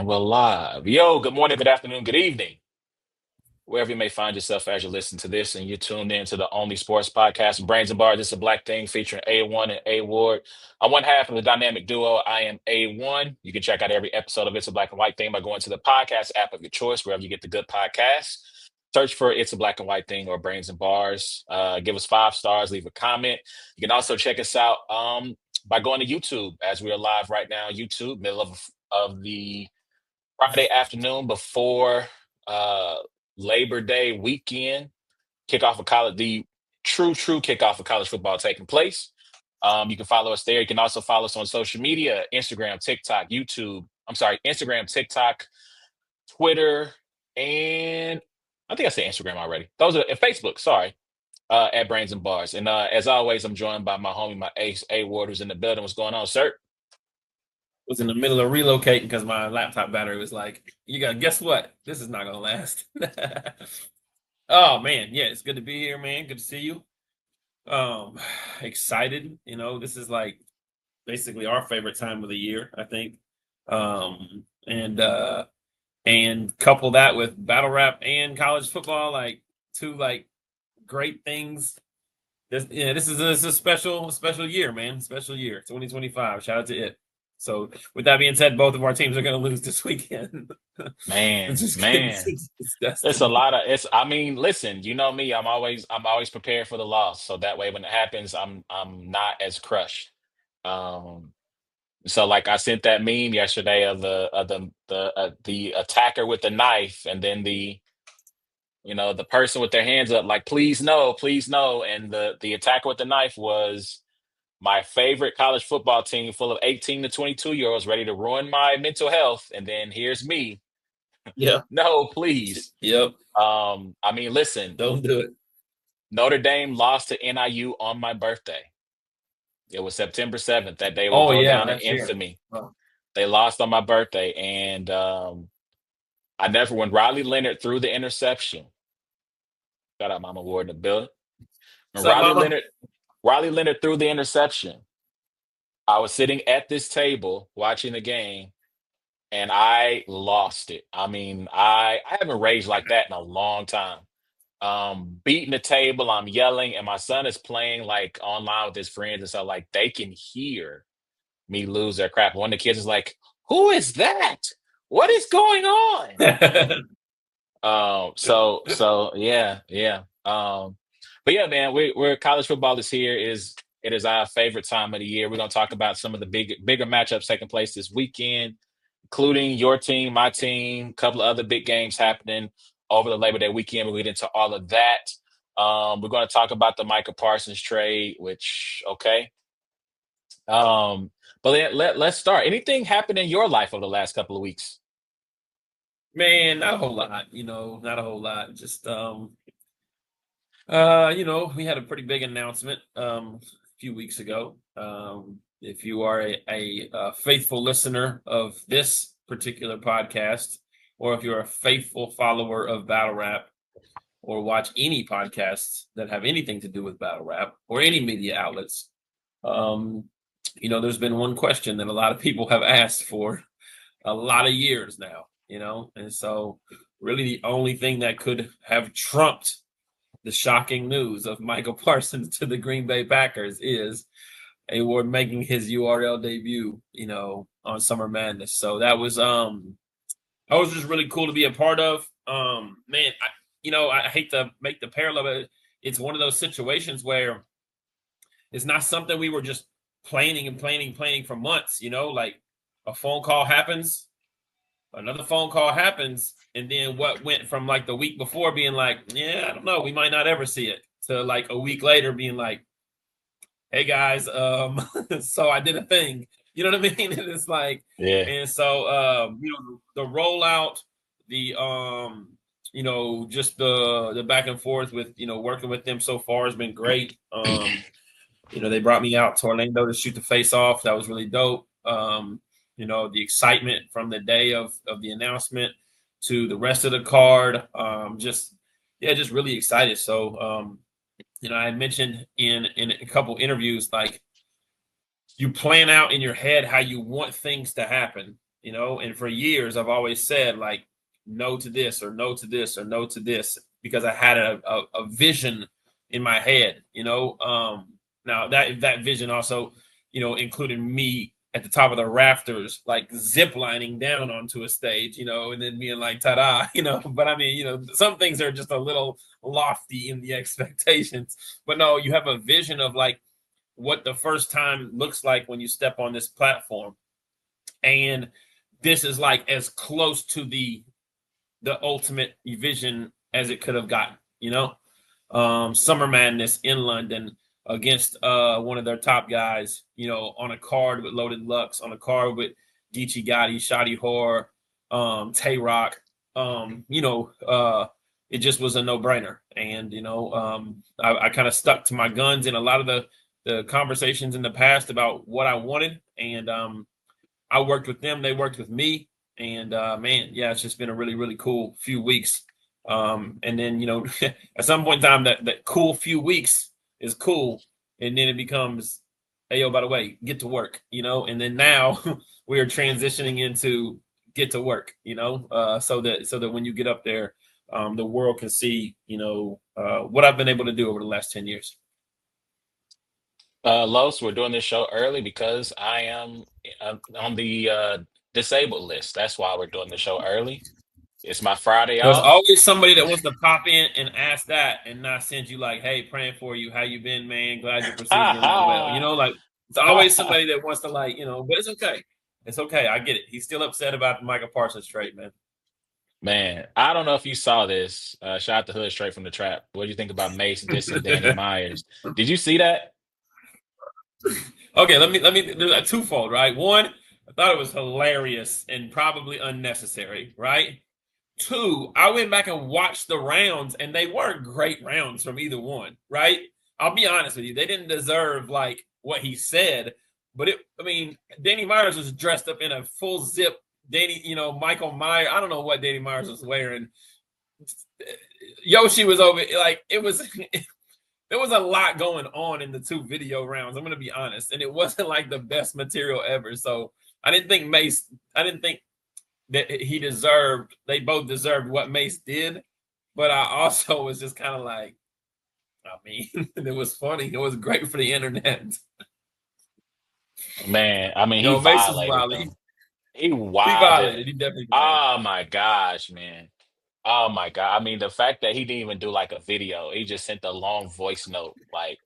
We're live. Yo, good morning, good afternoon, good evening, wherever you may find yourself as you listen to this, and you're tuned in to the only sports podcast, Brains and Bars. This is a black thing featuring A1 and A Ward. I'm one half of the dynamic duo. I am A1. You can check out every episode of It's a Black and White Thing by going to the podcast app of your choice, wherever you get the good podcasts. Search for It's a Black and White Thing or Brains and Bars. Give us 5 stars, leave a comment. You can also check us out by going to YouTube, as we are live right now. YouTube, middle of the Friday afternoon before uh, Labor Day weekend, kickoff of college, the true kickoff of college football taking place. You can follow us there. You can also follow us on social media: Instagram, TikTok, YouTube. I'm sorry, Instagram, TikTok, Twitter, and I think I said Instagram already. Those are and Facebook. Sorry, at Brains and Bars. And as always, I'm joined by my homie, my ace, A Ward, who's in the building. What's going on, sir? Was in the middle of relocating because my laptop battery was like, you got guess what? This is not gonna last. Oh man, yeah, it's good to be here, man. Good to see you. Um, excited. This is like basically our favorite time of the year, I think. Um, and couple that with battle rap and college football, like two like great things. This is a special year, man. Special year, 2025. Shout out to it. So with that being said, both of our teams are going to lose this weekend. Man, It's just man. it's It's a destiny. lot of it's I mean, listen, you know me, I'm always prepared for the loss. So that way when it happens, I'm not as crushed. Um so like I sent that meme yesterday of the attacker with the knife, and then the person with their hands up like please no, and the attacker with the knife was my favorite college football team full of 18 to 22-year-olds ready to ruin my mental health, and then here's me. Yeah. No, please. Yep. I mean, listen, Don't do it. Notre Dame lost to NIU on my birthday. It was September 7th. That day will Oh go yeah, down in last year. infamy. Oh. They lost on my birthday. And I never, when Riley Leonard threw the interception, shout out Mama Ward in the building. When What's up, mama? Riley Leonard threw the interception, I was sitting at this table watching the game, and I lost it. I mean, I haven't raged like that in a long time. Beating the table, I'm yelling, and my son is playing like online with his friends, and so like they can hear me lose their crap. One of the kids is like, "Who is that? What is going on?" So yeah, yeah. But yeah, man, we're college football is here. It is our favorite time of the year. We're gonna talk about some of the bigger matchups taking place this weekend, including your team, my team, a couple of other big games happening over the Labor Day weekend. We'll get into all of that. We're going to talk about the Micah Parsons trade, which okay. But let's start. Anything happened in your life over the last couple of weeks? Man, not a whole lot, not a whole lot. Just we had a pretty big announcement a few weeks ago. If you are a faithful listener of this particular podcast, or if you're a faithful follower of Battle Rap, or watch any podcasts that have anything to do with Battle Rap or any media outlets, um, there's been one question that a lot of people have asked for a lot of years now, and so really the only thing that could have trumped the shocking news of Michael Parsons to the Green Bay Packers is A Ward making his URL debut, on Summer Madness. So that was just really cool to be a part of. Man, I hate to make the parallel, but it's one of those situations where it's not something we were just planning for months, like a phone call happens, another phone call happens, and then what went from like the week before being like, yeah, I don't know, we might not ever see it, to like a week later being like, hey guys, so I did a thing. You know what I mean? And it's like, Yeah. and so the rollout, the just the back and forth with working with them so far has been great. They brought me out to Orlando to shoot the face off. That was really dope. The excitement from the day of the announcement to the rest of the card, just really excited. So I had mentioned in a couple interviews, like, you plan out in your head how you want things to happen, and for years I've always said like no to this or no to this or no to this because I had a vision in my head. Now that vision also, included me at the top of the rafters, like zip lining down onto a stage, and then being like, ta-da, but I mean, some things are just a little lofty in the expectations, but no, you have a vision of like what the first time looks like when you step on this platform. And this is like as close to the ultimate vision as it could have gotten. Summer Madness in London against one of their top guys, on a card with Loaded Lux, on a card with Geechee Gotti, Shotty Horror, Tay Rock. It just was a no-brainer. And, I kind of stuck to my guns in a lot of the conversations in the past about what I wanted. And I worked with them, they worked with me. And man, yeah, it's just been a really, really cool few weeks. And then, at some point in time, that cool few weeks is cool. And then it becomes, hey, yo, by the way, get to work, and then now we are transitioning into get to work, so that when you get up there, the world can see, what I've been able to do over the last 10 years. Los, we're doing this show early because I am on the disabled list. That's why we're doing the show early. It's my Friday There's off. always somebody that wants to pop in and ask that and not send you like, hey, praying for you. How you been, man? Glad your procedure went well. Like it's always somebody that wants to like, but it's okay. It's okay. I get it. He's still upset about the Michael Parsons trade, man. Man, I don't know if you saw this. Shout out to Hood straight from the trap. What do you think about Mace dissing Danny Myers? Did you see that? Okay, let me there's a twofold, right? One, I thought it was hilarious and probably unnecessary, right? Two, I went back and watched the rounds, and they weren't great rounds from either one, right? I'll be honest with you. They didn't deserve like what he said, but Danny Myers was dressed up in a full zip Michael Myers. I don't know what Danny Myers was wearing. Yoshi was over like it was there was a lot going on in the two video rounds. I'm going to be honest. And it wasn't like the best material ever. So I didn't think that they both deserved what Mace did. But I also was just kind of like, it was funny. It was great for the internet. Man, he violated them. He violated. He definitely violated. Oh my gosh, man. Oh my God. The fact that he didn't even do like a video, he just sent a long voice note. Like,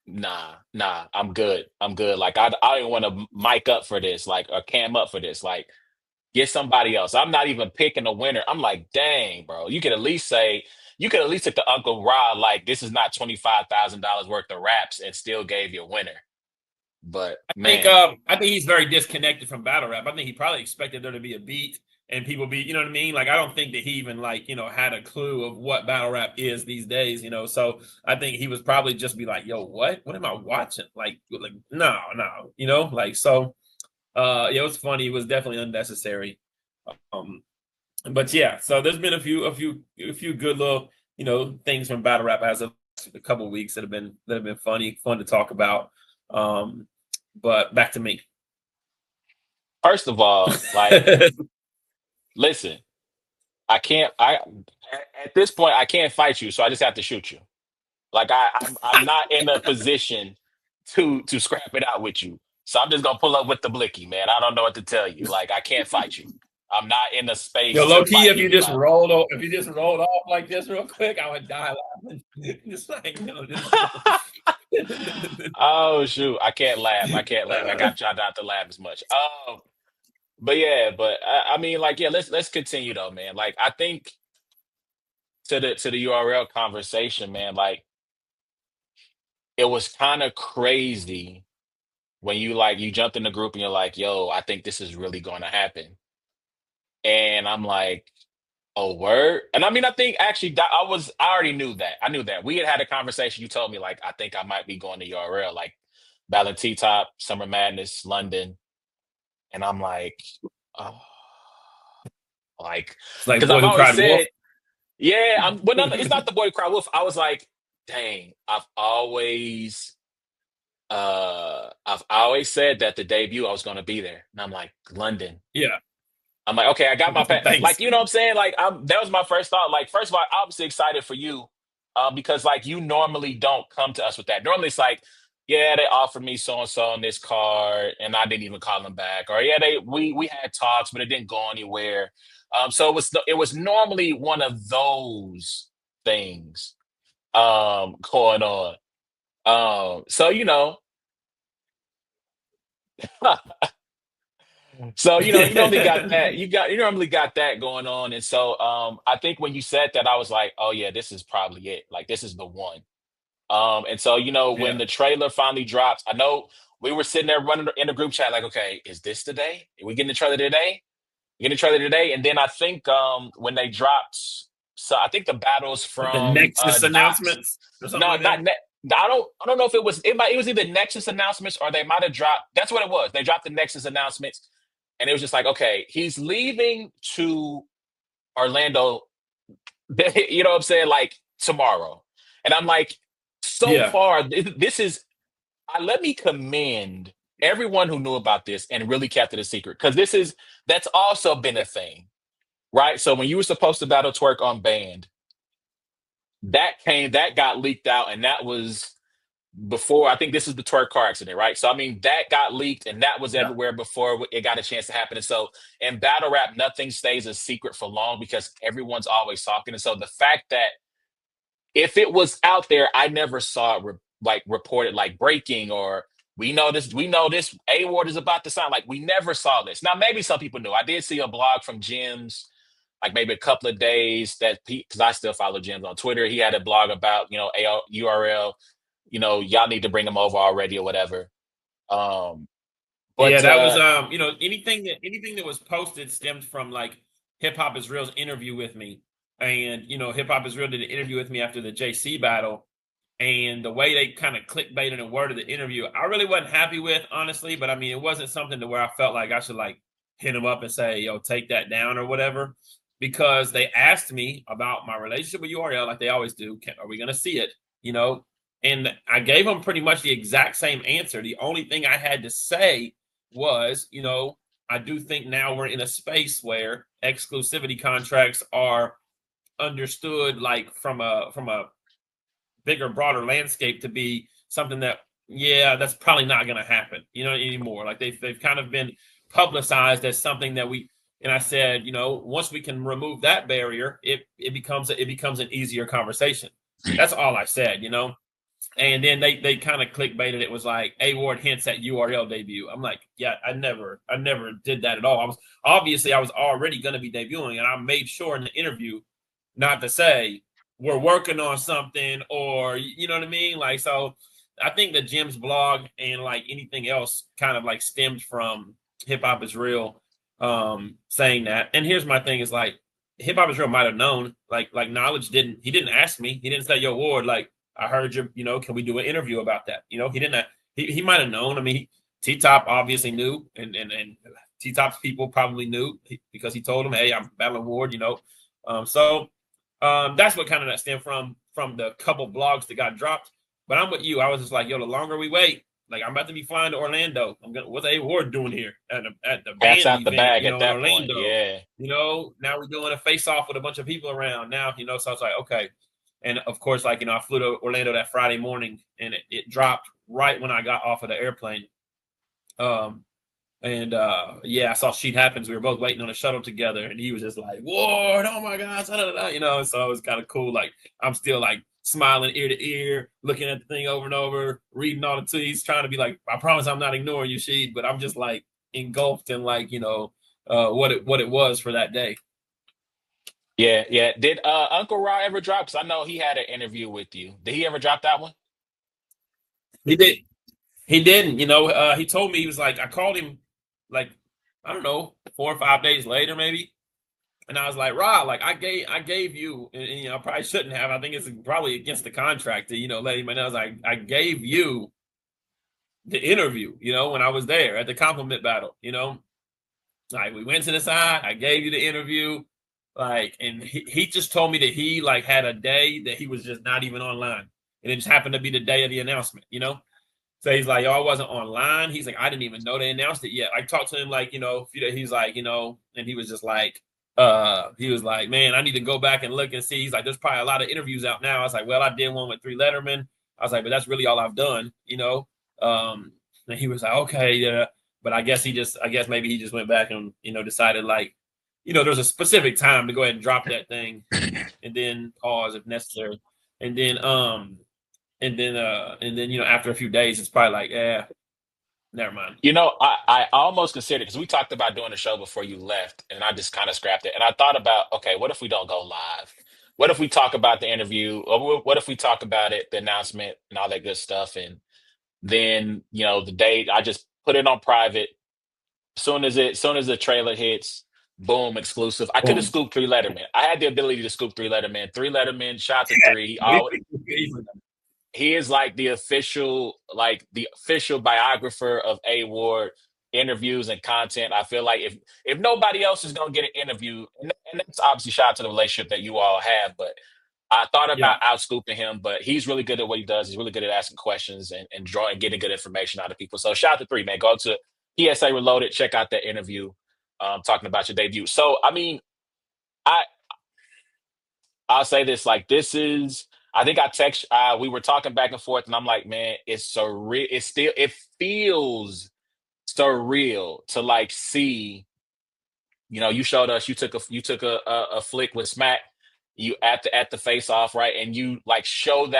nah, I'm good. I'm good. Like, I don't even want to mic up for this, like, or cam up for this. Like, get somebody else. I'm not even picking a winner. I'm like, dang, bro. You could at least take the Uncle Rod, like, this is not $25,000 worth of raps and still gave you a winner. But I think he's very disconnected from battle rap. I think he probably expected there to be a beat and people be, you know what I mean? Like, I don't think that he even had a clue of what battle rap is these days, So I think he was probably just be like, yo, what am I watching? Like, no, so yeah, it was funny. It was definitely unnecessary. But yeah, so there's been a few good little, things from battle rap as of a couple of weeks that have been funny, fun to talk about. But back to me. First of all, like, listen, at this point, I can't fight you, so I just have to shoot you. Like, I'm not in a position to scrap it out with you. So I'm just gonna pull up with the blicky, man. I don't know what to tell you. Like, I can't fight you. I'm not in a space. Yo, low key, if you just rolled off like this real quick, I would die laughing. Just like, Oh shoot, I can't laugh. I got y'all not to laugh as much. But yeah, let's continue though, man. Like, I think to the URL conversation, man, like, it was kind of crazy when you jumped in the group and you're like, yo, I think this is really going to happen. And I'm like, oh, word. And I think actually I already knew that. I knew that. We had a conversation. You told me, like, I think I might be going to URL, like Ballon T-Top, Summer Madness, London. And I'm like, oh, like, because I've always said, yeah, but no, it's not the boy who cried wolf. I was like, dang, I've always I always said that the debut I was going to be there, and I'm like, London. Yeah. I'm like, okay, I got my Thanks. like, you know what I'm saying? Like, that was my first thought. Like, first of all, obviously excited for you, because like you normally don't come to us with that. Normally, it's like, yeah, they offered me so and so on this card, and I didn't even call them back, or yeah, we had talks, but it didn't go anywhere. So it was normally one of those things going on. So So you normally got that. You normally got that going on, and so I think when you said that, I was like, oh yeah, this is probably it. Like this is the one. And so when Yeah. the trailer finally drops, I know we were sitting there running in the group chat, like, okay, is this the day? Are we getting the trailer today? We getting the trailer today? And then I think when they dropped, so I think the battles Like the from Nexus Docs. announcements or something No, like that. I don't know if it was either Nexus announcements or they might have dropped. That's what it was. They dropped the Nexus announcements, and it was just like, okay, he's leaving to Orlando. You know what I'm saying? Like tomorrow, and I'm like, so Yeah. far, this is. Let me commend everyone who knew about this and really kept it a secret, because that's also been a thing, right? So when you were supposed to battle Twerk on Band, that got leaked out, and that was before. I think this is the Twerk car accident, right? So I mean, that got leaked, and that was Yeah. everywhere before it got a chance to happen. And so in battle rap, nothing stays a secret for long because everyone's always talking. And so the fact that if it was out there, I never saw it like reported like breaking, or we know this A Ward is about to sign. Like we never saw this. Now maybe some people knew. I did see a blog from Jim's like maybe a couple of days that because I still follow Jim's on Twitter. He had a blog about URL. Y'all need to bring him over already or whatever. Um, Yeah, but that was anything that was posted stemmed from like Hip Hop is Real's interview with me. And Hip Hop is Real did an interview with me after the JC battle. And the way they kind of clickbaited and worded the interview, I really wasn't happy with, honestly. But I mean, it wasn't something to where I felt like I should like hit him up and say, yo, take that down or whatever. Because they asked me about my relationship with URL, like they always do. Are we gonna see it? And I gave them pretty much the exact same answer. The only thing I had to say was, I do think now we're in a space where exclusivity contracts are understood like from a bigger, broader landscape to be something that, yeah, that's probably not going to happen, anymore. Like they've kind of been publicized as something that and I said, once we can remove that barrier, it becomes an easier conversation. That's all I said. And then they kind of clickbaited. It was like A Ward hints at URL debut. I'm like, yeah, I never did that at all. I was already going to be debuting, and I made sure in the interview not to say we're working on something, or you know what I mean. Like, so I think the Jim's blog and like anything else kind of like stemmed from Hip Hop is Real saying that. And here's my thing: is like Hip Hop is Real might have known. Like Knowledge didn't. He didn't ask me. He didn't say, "Yo, Ward, like." I heard you, can we do an interview about that? He didn't, he might have known. I mean, T Top obviously knew, and T Top's people probably knew because he told him, hey, I'm battling Ward, So that's what kind of that stemmed from the couple blogs that got dropped. But I'm with you. I was just like, yo, the longer we wait, like I'm about to be flying to Orlando. What's A Ward doing here at the that's band out the event, bag in at that point. Orlando? Yeah. Now we're doing a face off with a bunch of people around now, so I was like, okay. And of course, like, I flew to Orlando that Friday morning, and it dropped right when I got off of the airplane. I saw Sheet Happens. We were both waiting on a shuttle together, and he was just like, Ward, oh my gosh, so it was kind of cool. Like, I'm still like smiling ear to ear, looking at the thing over and over, reading all the tweets, trying to be like, I promise I'm not ignoring you, Sheet, but I'm just like engulfed in like, what it was for that day. Yeah, yeah. Did Uncle Ra ever drop? Because I know he had an interview with you. Did he ever drop that one? He did. He didn't. He told me, he was like, I called him like, I don't know, 4 or 5 days later, maybe. And I was like, Ra, like I gave you, and I probably shouldn't have. I think it's probably against the contract to, let him know. I was like, I gave you the interview, when I was there at the compliment battle, like we went to the side, I gave you the interview. Like, and he just told me that he like had a day that he was just not even online. And it just happened to be the day of the announcement, So he's like, y'all wasn't online. He's like, I didn't even know they announced it yet. I talked to him like, he's like, and he was just like, he was like, man, I need to go back and look and see. He's like, there's probably a lot of interviews out now. I was like, well, I did one with three Letterman. I was like, but that's really all I've done. And he was like, okay, yeah. But I guess maybe he just went back and, decided like, there's a specific time to go ahead and drop that thing and then pause if necessary. And then, after a few days, it's probably like, yeah, never mind. I almost considered because we talked about doing the show before you left, and I just kind of scrapped it. And I thought about, okay, what if we don't go live? What if we talk about the interview? Or what if we talk about it, the announcement, and all that good stuff? And then, the date, I just put it on private. Soon as the trailer hits, boom, exclusive. I could have Boom. scooped three Letterman. I had the ability to scoop three Letterman. Three Letterman, shot to three. He is like the official biographer of A Ward interviews and content. I feel like if nobody else is gonna get an interview, and that's obviously shout out to the relationship that you all have, but I thought Yeah. about out scooping him, but he's really good at what he does. He's really good at asking questions and drawing getting good information out of people. So shout out to three, man. Go to PSA Reloaded, check out that interview talking about your debut. So I mean, I I'll say this like this is I think I text we were talking back and forth and I'm like, man, it's surreal. It feels surreal to like see, you showed us you took a flick with Smack, you at the face off, right? And you like send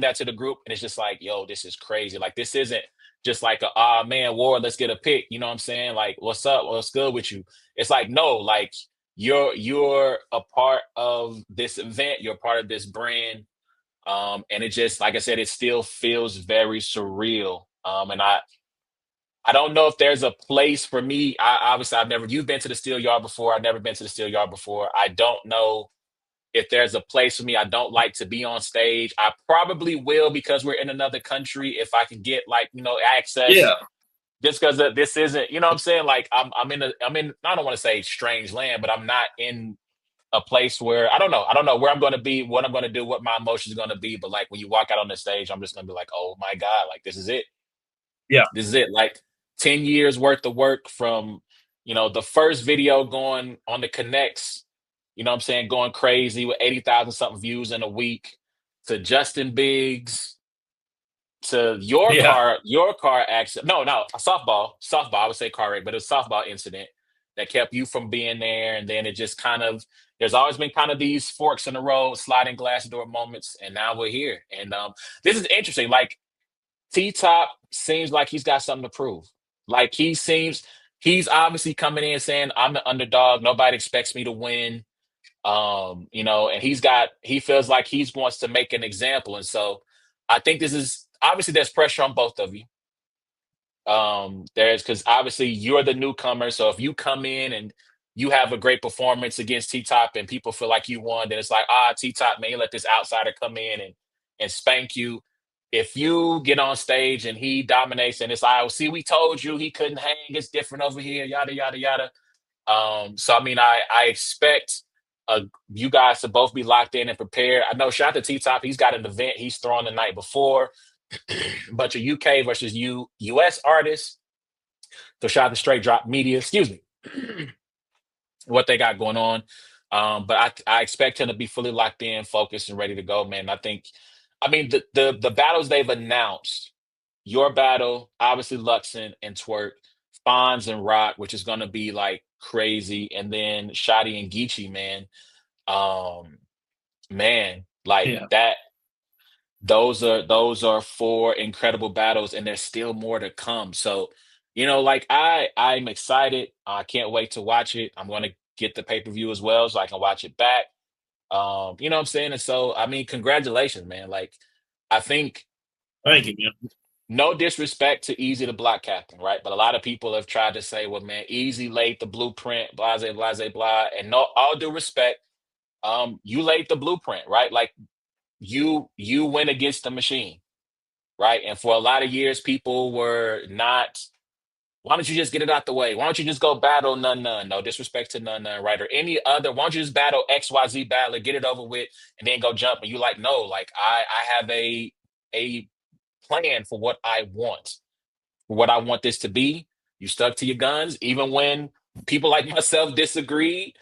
that to the group, and it's just like, yo, this is crazy. Like this isn't just like man, Ward, let's get a pick. You know what I'm saying? Like, what's up? What's good with you? It's like, no, like you're a part of this event, you're a part of this brand. And it just like I said, it still feels very surreal. And I don't know if there's a place for me. Obviously you've been to the steel yard before. I've never been to the steel yard before. I don't know if there's a place for me. I don't like to be on stage. I probably will because we're in another country if I can get like, access Yeah. just because this isn't, you know what I'm saying? Like I'm in, I don't want to say strange land, but I'm not in a place where I don't know where I'm going to be, what I'm going to do, what my emotions are going to be. But like when you walk out on the stage, I'm just going to be like, oh my God, like this is it. Yeah. This is it. Like 10 years worth of work from, the first video going on the connects, you know what I'm saying, going crazy with 80,000 something views in a week to Justin Biggs to Yeah. your car accident. No, a softball. I would say car wreck, but it was a softball incident that kept you from being there. And then it just kind of, there's always been kind of these forks in the road, sliding glass door moments. And now we're here. And this is interesting. Like, T Top seems like he's got something to prove. Like he's obviously coming in saying, I'm the underdog. Nobody expects me to win. And he feels like he wants to make an example. And so I think this is obviously there's pressure on both of you. There's because obviously you're the newcomer. So if you come in and you have a great performance against T Top and people feel like you won, then it's like, T Top, man, you let this outsider come in and spank you. If you get on stage and he dominates and it's like, oh, see, we told you he couldn't hang, it's different over here, yada, yada, yada. So I mean, I expect you guys to both be locked in and prepared. I know shout out to T Top, he's got an event he's throwing the night before, bunch of UK versus US artists. So shout out to Straight Drop Media, excuse me, what they got going on. But I expect him to be fully locked in, focused, and ready to go, man. I mean, the battles they've announced, your battle, obviously Luxon and Twerk, Fonz and Rock, which is gonna be like crazy, and then Shotty and Geechee, man. Um, man, like Yeah. that. Those are four incredible battles, and there's still more to come. So, like I'm excited. I can't wait to watch it. I'm gonna get the pay-per-view as well, so I can watch it back. You know what I'm saying? And so, I mean, congratulations, man. Like, I think Thank you, man. no disrespect to Easy the Block Captain, right? But a lot of people have tried to say, well, man, Easy laid the blueprint, blase, blase, blah. And no, all due respect, you laid the blueprint, right? Like you went against the machine, right? And for a lot of years, people were not. Why don't you just get it out the way? Why don't you just go battle none none? No disrespect to none none, right? Or any other. Why don't you just battle XYZ battler, get it over with, and then go jump? And you like, no, like I have a plan for what I want this to be. You stuck to your guns, even when people like myself disagreed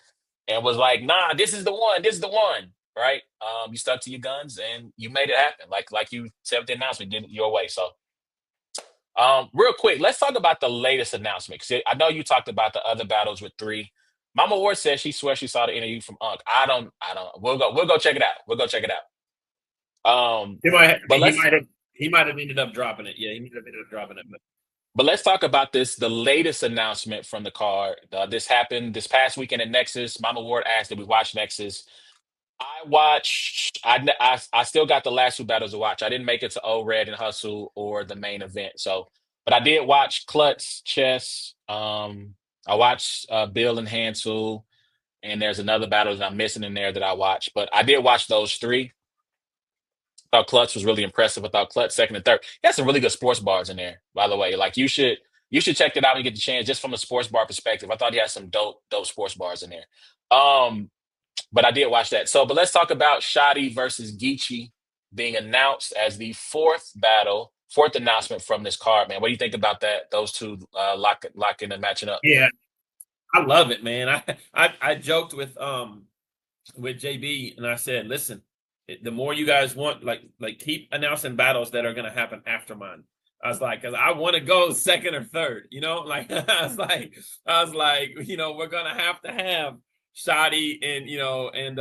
and was like, "Nah, this is the one. This is the one." Right? You stuck to your guns and you made it happen. Like you said with the announcement, did it your way. So, real quick, let's talk about the latest announcement. 'Cause I know you talked about the other battles with three. Mama Ward says she swears she saw the interview from Unc. I don't. I don't. We'll go check it out. We'll go check it out. He might have, But let's he might have ended up dropping it. Yeah, he might have ended up dropping it. But let's talk about this. The latest announcement from the card. This happened this past weekend at Nexus. Mama Ward asked that we watch Nexus. I watched. I still got the last two battles to watch. I didn't make it to O Red and Hustle or the main event. So, but I did watch Klutz Chess. I watched Bill and Hansel, and there's another battle that I'm missing in there that I watched. But I did watch those three. Thought Klutz was really impressive. I thought Klutz second and third. He has some really good sports bars in there, by the way. Like you should check it out and get the chance just from a sports bar perspective. I thought he had some dope sports bars in there. Um, but I did watch that. So, but let's talk about Shotty versus Geechee being announced as the fourth announcement from this card, man. What do you think about that? Those two locking and matching up. Yeah, I love it, man. I joked with JB and I said, listen, the more you guys want, like keep announcing battles that are going to happen after mine. I was like, because I want to go second or third, like I was like, we're gonna have to have Shotty and and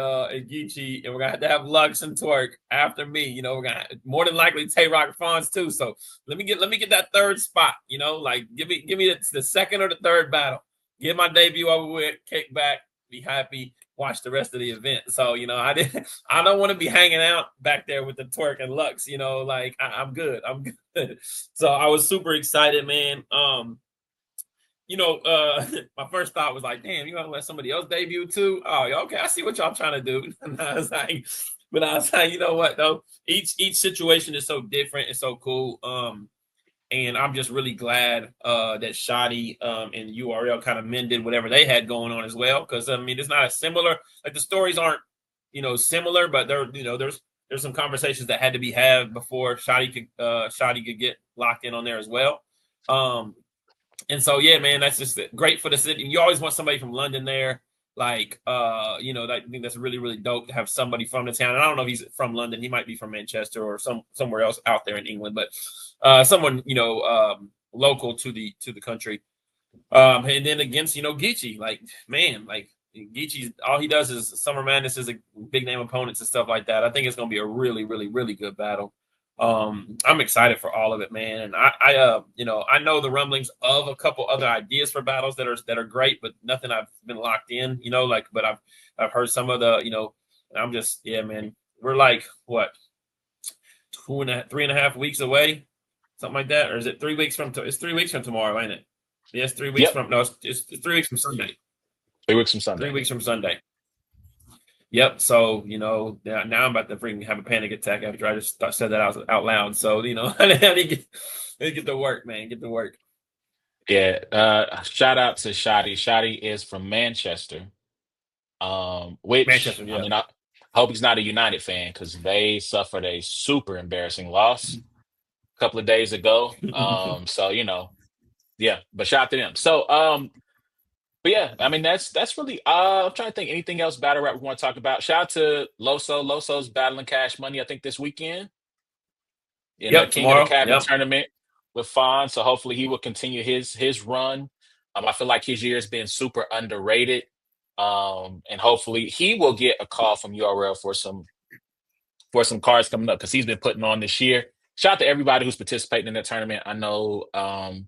Geechee, and we're gonna have Lux and Twerk after me. We're gonna more than likely Tay Rock Fonz too. So let me get that third spot. Like give me the second or the third battle. Get my debut over with, kick back, be happy, watch the rest of the event. So, I don't want to be hanging out back there with the Twerk and Lux, like I'm good. I'm good. So I was super excited, man. My first thought was like, damn, you want to let somebody else debut too? Oh, okay, I see what y'all trying to do. And I was like, you know what though? Each situation is so different and so cool. And I'm just really glad that Shotty and URL kind of mended whatever they had going on as well. Because it's not as similar. Like the stories aren't, similar, but there's some conversations that had to be had before Shotty could get locked in on there as well. And so yeah, man, that's just great for the city. You always want somebody from London there. Like I think that's really, really dope to have somebody from the town. And I don't know if he's from London. He might be from Manchester or somewhere else out there in England, but someone local to the country. And then against Geechee, like man, like Geechee, all he does is Summer Madness is a big name opponents and stuff like that. I think it's gonna be a really, really, really good battle. I'm excited for all of it, man. And I know the rumblings of a couple other ideas for battles that are great, but nothing I've been locked in, but I've heard some of the, and I'm just, yeah, man, we're like what, 3.5 weeks away, something like that. Or is it 3 weeks from, it's 3 weeks from tomorrow, ain't it? Yes. 3 weeks from, no, it's 3 weeks from Sunday. 3 weeks from Sunday. 3 weeks from Sunday. Yep. So, now I'm about to freaking have a panic attack after I just said that out loud. So, I need to get to work, man. Get to work. Yeah. Shout out to Shotty. Shotty is from Manchester. Which Manchester, yeah. I hope he's not a United fan because they suffered a super embarrassing loss a couple of days ago. So yeah. But shout out to them. So but yeah, that's really I'm trying to think anything else battle rap we want to talk about. Shout out to Loso. Loso's battling Cash Money, I think this weekend. In the King tomorrow. of the Cabin tournament with Fawn. So hopefully he will continue his run. I feel like his year has been super underrated. And hopefully he will get a call from URL for some cards coming up because he's been putting on this year. Shout out to everybody who's participating in that tournament. I know I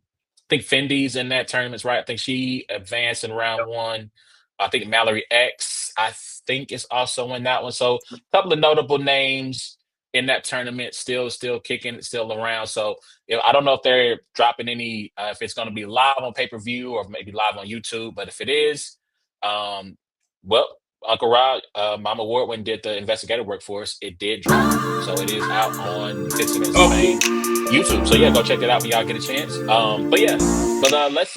think Fendi's in that tournament, right? I think she advanced in round one. I think Mallory X, I think, is also in that one. So a couple of notable names in that tournament, still kicking, still around. So I don't know if they're dropping any, if it's going to be live on pay-per-view or maybe live on YouTube. But if it is, well, Uncle Rod, Mama Ward, when did the investigative work for us, it did drop. So it is out on Fixing It Spain YouTube. So yeah, go check it out when y'all get a chance. But let's